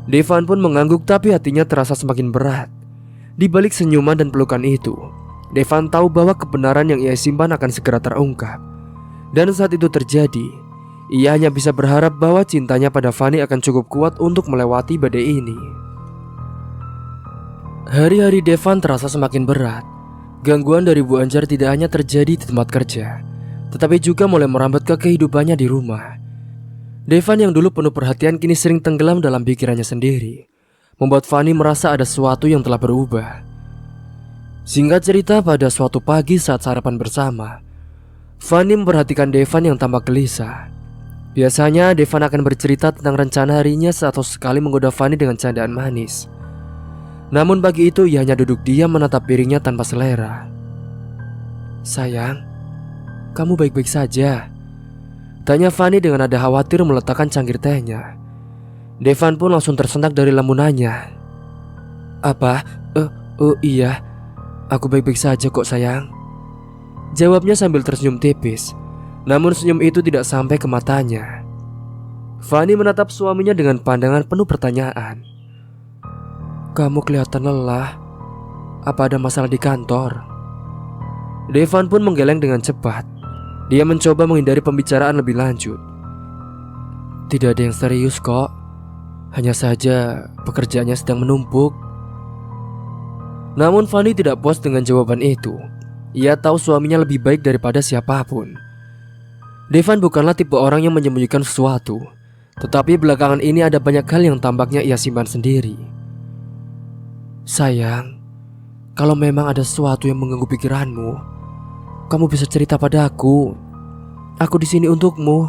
Devan pun mengangguk tapi hatinya terasa semakin berat. Di balik senyuman dan pelukan itu, Devan tahu bahwa kebenaran yang ia simpan akan segera terungkap. Dan saat itu terjadi, ia hanya bisa berharap bahwa cintanya pada Fanny akan cukup kuat untuk melewati badai ini. Hari-hari Devan terasa semakin berat. Gangguan dari Bu Anjar tidak hanya terjadi di tempat kerja, tetapi juga mulai merambat ke kehidupannya di rumah. Devan yang dulu penuh perhatian kini sering tenggelam dalam pikirannya sendiri, membuat Fanny merasa ada sesuatu yang telah berubah. Singkat cerita, pada suatu pagi saat sarapan bersama, Fanny memperhatikan Devan yang tampak gelisah. Biasanya Devan akan bercerita tentang rencana harinya atau sekali menggoda Fanny dengan candaan manis. Namun pagi itu ia hanya duduk diam menatap piringnya tanpa selera. Sayang, kamu baik-baik saja? Tanya Fanny dengan nada khawatir meletakkan cangkir tehnya. Devan pun langsung tersentak dari lamunannya. Apa? Oh iya, aku baik-baik saja kok sayang. Jawabnya sambil tersenyum tipis. Namun senyum itu tidak sampai ke matanya. Fanny menatap suaminya dengan pandangan penuh pertanyaan. Kamu kelihatan lelah. Apa ada masalah di kantor? Devan pun menggeleng dengan cepat. Dia mencoba menghindari pembicaraan lebih lanjut. Tidak ada yang serius kok. Hanya saja pekerjaannya sedang menumpuk. Namun Fanny tidak puas dengan jawaban itu. Ia tahu suaminya lebih baik daripada siapapun. Devan bukanlah tipe orang yang menyembunyikan sesuatu. Tetapi belakangan ini ada banyak hal yang tampaknya ia simpan sendiri. Sayang, kalau memang ada sesuatu yang mengganggu pikiranmu, kamu bisa cerita pada aku. Aku di sini untukmu,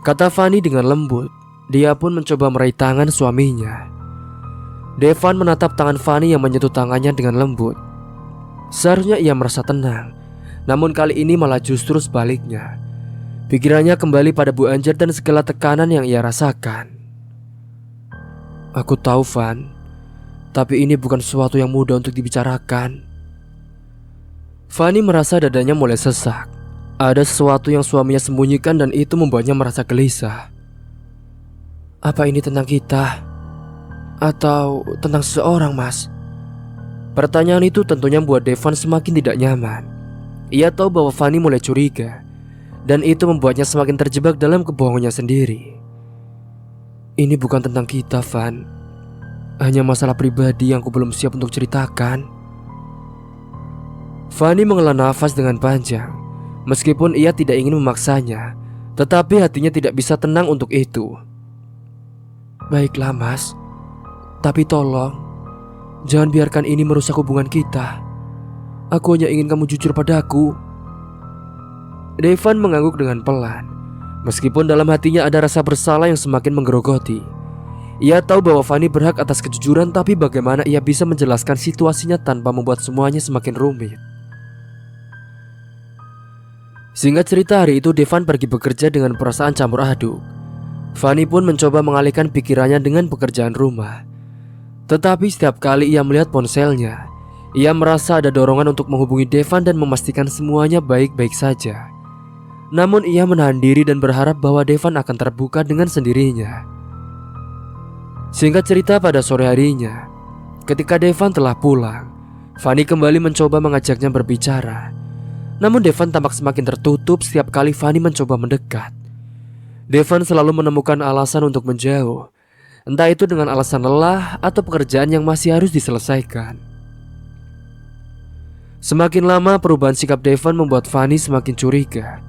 kata Fanny dengan lembut. Dia pun mencoba meraih tangan suaminya. Devan menatap tangan Fanny yang menyentuh tangannya dengan lembut. Seharusnya ia merasa tenang, namun kali ini malah justru sebaliknya. Pikirannya kembali pada Bu Anjar dan segala tekanan yang ia rasakan. Aku tahu, Van, tapi ini bukan sesuatu yang mudah untuk dibicarakan. Fanny merasa dadanya mulai sesak. Ada sesuatu yang suaminya sembunyikan dan itu membuatnya merasa gelisah. Apa ini tentang kita? Atau tentang seseorang, Mas? Pertanyaan itu tentunya membuat Devan semakin tidak nyaman. Ia tahu bahwa Fanny mulai curiga, dan itu membuatnya semakin terjebak dalam kebohongannya sendiri. Ini bukan tentang kita, Van. Hanya masalah pribadi yang aku belum siap untuk ceritakan. Fanny menghela nafas dengan panjang. Meskipun ia tidak ingin memaksanya, tetapi hatinya tidak bisa tenang untuk itu. Baiklah, Mas. Tapi tolong, jangan biarkan ini merusak hubungan kita. Aku hanya ingin kamu jujur padaku. Devan mengangguk dengan pelan. Meskipun dalam hatinya ada rasa bersalah yang semakin menggerogoti. Ia tahu bahwa Fanny berhak atas kejujuran, tapi bagaimana ia bisa menjelaskan situasinya tanpa membuat semuanya semakin rumit. Singkat cerita, hari itu Devan pergi bekerja dengan perasaan campur aduk. Fanny pun mencoba mengalihkan pikirannya dengan pekerjaan rumah. Tetapi setiap kali ia melihat ponselnya, ia merasa ada dorongan untuk menghubungi Devan dan memastikan semuanya baik-baik saja. Namun ia menahan diri dan berharap bahwa Devan akan terbuka dengan sendirinya. Singkat cerita, pada sore harinya, ketika Devan telah pulang, Fanny kembali mencoba mengajaknya berbicara. Namun Devan tampak semakin tertutup setiap kali Fanny mencoba mendekat. Devan selalu menemukan alasan untuk menjauh, entah itu dengan alasan lelah atau pekerjaan yang masih harus diselesaikan. Semakin lama, perubahan sikap Devan membuat Fanny semakin curiga.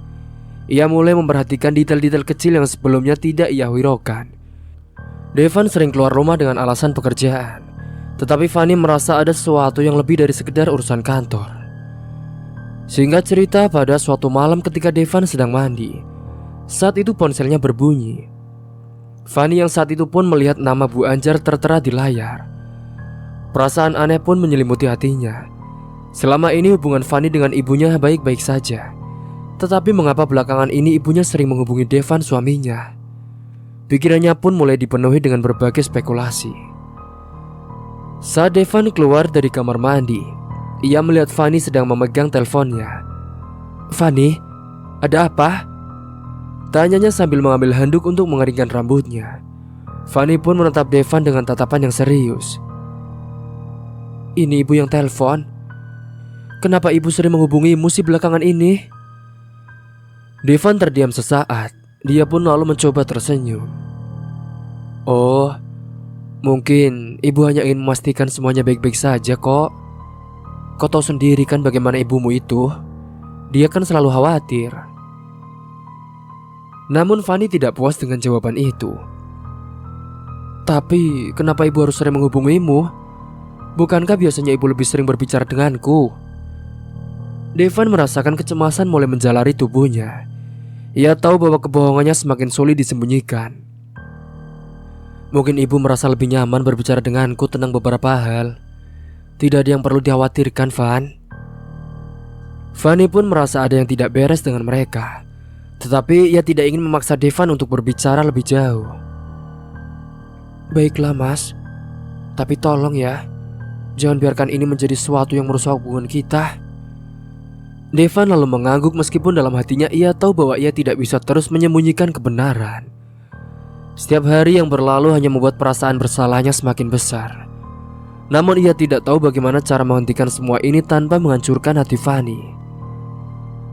Ia mulai memperhatikan detail-detail kecil yang sebelumnya tidak ia hiraukan. Devan sering keluar rumah dengan alasan pekerjaan, tetapi Fanny merasa ada sesuatu yang lebih dari sekedar urusan kantor. Singkat cerita, pada suatu malam ketika Devan sedang mandi, saat itu ponselnya berbunyi. Fanny yang saat itu pun melihat nama Bu Anjar tertera di layar. Perasaan aneh pun menyelimuti hatinya. Selama ini hubungan Fanny dengan ibunya baik-baik saja. Tetapi mengapa belakangan ini ibunya sering menghubungi Devan suaminya? Pikirannya pun mulai dipenuhi dengan berbagai spekulasi. Saat Devan keluar dari kamar mandi, ia melihat Fanny sedang memegang teleponnya. "Fanny, ada apa?" tanyanya sambil mengambil handuk untuk mengeringkan rambutnya. Fanny pun menatap Devan dengan tatapan yang serius. "Ini ibu yang telepon. Kenapa ibu sering menghubungimu sih belakangan ini?" Devan terdiam sesaat. Dia pun lalu mencoba tersenyum. "Oh, mungkin ibu hanya ingin memastikan semuanya baik-baik saja kok. Kau tahu sendiri kan bagaimana ibumu itu. Dia kan selalu khawatir." Namun Fanny tidak puas dengan jawaban itu. "Tapi kenapa ibu harus sering menghubungimu? Bukankah biasanya ibu lebih sering berbicara denganku?" Devan merasakan kecemasan mulai menjalari tubuhnya. Ia tahu bahwa kebohongannya semakin sulit disembunyikan. "Mungkin ibu merasa lebih nyaman berbicara denganku tentang beberapa hal. Tidak ada yang perlu dikhawatirkan, Van." Fanny pun merasa ada yang tidak beres dengan mereka. Tetapi ia tidak ingin memaksa Devan untuk berbicara lebih jauh. "Baiklah mas, tapi tolong ya, jangan biarkan ini menjadi sesuatu yang merusak hubungan kita." Devan lalu mengangguk meskipun dalam hatinya ia tahu bahwa ia tidak bisa terus menyembunyikan kebenaran. Setiap hari yang berlalu hanya membuat perasaan bersalahnya semakin besar. Namun ia tidak tahu bagaimana cara menghentikan semua ini tanpa menghancurkan hati Fanny.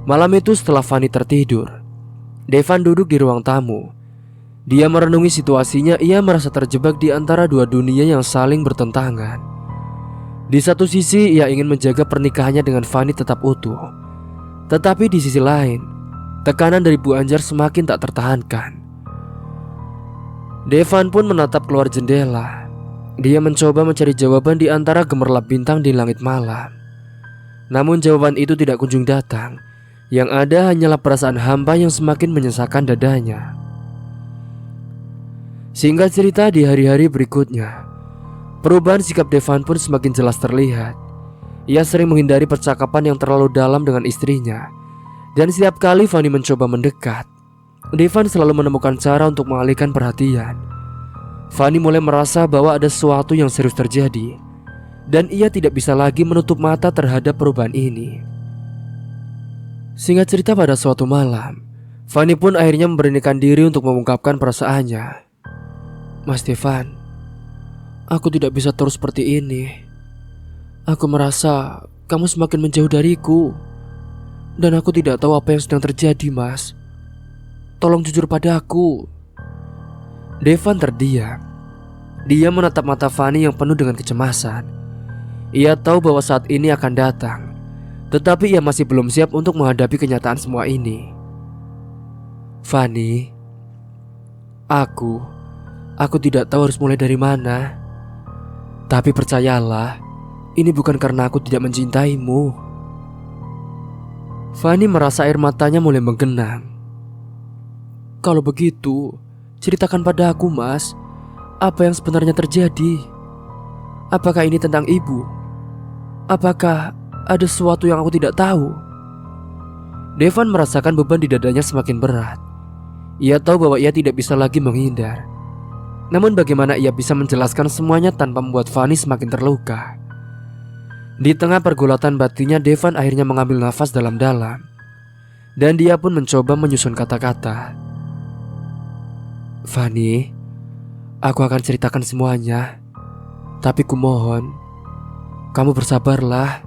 Malam itu setelah Fanny tertidur, Devan duduk di ruang tamu. Dia merenungi situasinya. Ia merasa terjebak di antara dua dunia yang saling bertentangan. Di satu sisi ia ingin menjaga pernikahannya dengan Fanny tetap utuh, tetapi di sisi lain tekanan dari Bu Anjar semakin tak tertahankan. Devan pun menatap keluar jendela. Dia mencoba mencari jawaban di antara gemerlap bintang di langit malam. Namun jawaban itu tidak kunjung datang. Yang ada hanyalah perasaan hampa yang semakin menyesakkan dadanya. Singkat cerita, di hari-hari berikutnya, perubahan sikap Devan pun semakin jelas terlihat. Ia sering menghindari percakapan yang terlalu dalam dengan istrinya. Dan setiap kali Fanny mencoba mendekat, Devan selalu menemukan cara untuk mengalihkan perhatian. Fanny mulai merasa bahwa ada sesuatu yang serius terjadi, dan ia tidak bisa lagi menutup mata terhadap perubahan ini. Singkat cerita, pada suatu malam, Fanny pun akhirnya memberanikan diri untuk mengungkapkan perasaannya. "Mas Devan, aku tidak bisa terus seperti ini. Aku merasa kamu semakin menjauh dariku, dan aku tidak tahu apa yang sedang terjadi, Mas. Tolong jujur padaku." Devan terdiam. Dia menatap mata Fanny yang penuh dengan kecemasan. Ia tahu bahwa saat ini akan datang, tetapi ia masih belum siap untuk menghadapi kenyataan semua ini. "Fanny, aku tidak tahu harus mulai dari mana. Tapi percayalah, ini bukan karena aku tidak mencintaimu." Fanny merasa air matanya mulai menggenang. "Kalau begitu, ceritakan pada aku, Mas. Apa yang sebenarnya terjadi? Apakah ini tentang ibu? Apakah ada sesuatu yang aku tidak tahu?" Devan merasakan beban di dadanya semakin berat. Ia tahu bahwa ia tidak bisa lagi menghindar. Namun bagaimana ia bisa menjelaskan semuanya tanpa membuat Fanny semakin terluka? Di tengah pergulatan batinnya, Devan akhirnya mengambil nafas dalam-dalam. Dan dia pun mencoba menyusun kata-kata. "Fanny, aku akan ceritakan semuanya. Tapi kumohon, kamu bersabarlah.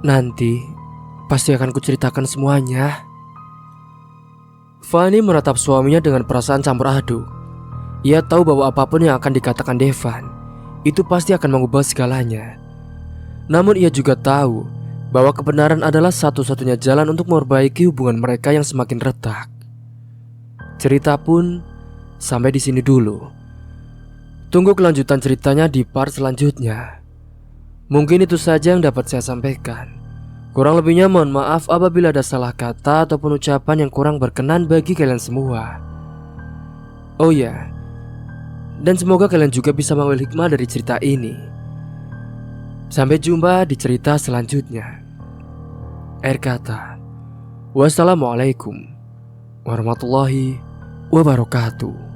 Nanti pasti akan kuceritakan semuanya." Fanny menatap suaminya dengan perasaan campur aduk. Ia tahu bahwa apapun yang akan dikatakan Devan, itu pasti akan mengubah segalanya. Namun ia juga tahu bahwa kebenaran adalah satu-satunya jalan untuk memperbaiki hubungan mereka yang semakin retak. Cerita pun sampai di sini dulu. Tunggu kelanjutan ceritanya di part selanjutnya. Mungkin itu saja yang dapat saya sampaikan. Kurang lebihnya mohon maaf apabila ada salah kata ataupun ucapan yang kurang berkenan bagi kalian semua. Oh ya, dan semoga kalian juga bisa mengambil hikmah dari cerita ini. Sampai jumpa di cerita selanjutnya. Akhir kata, Wassalamualaikum warahmatullahi wabarakatuh.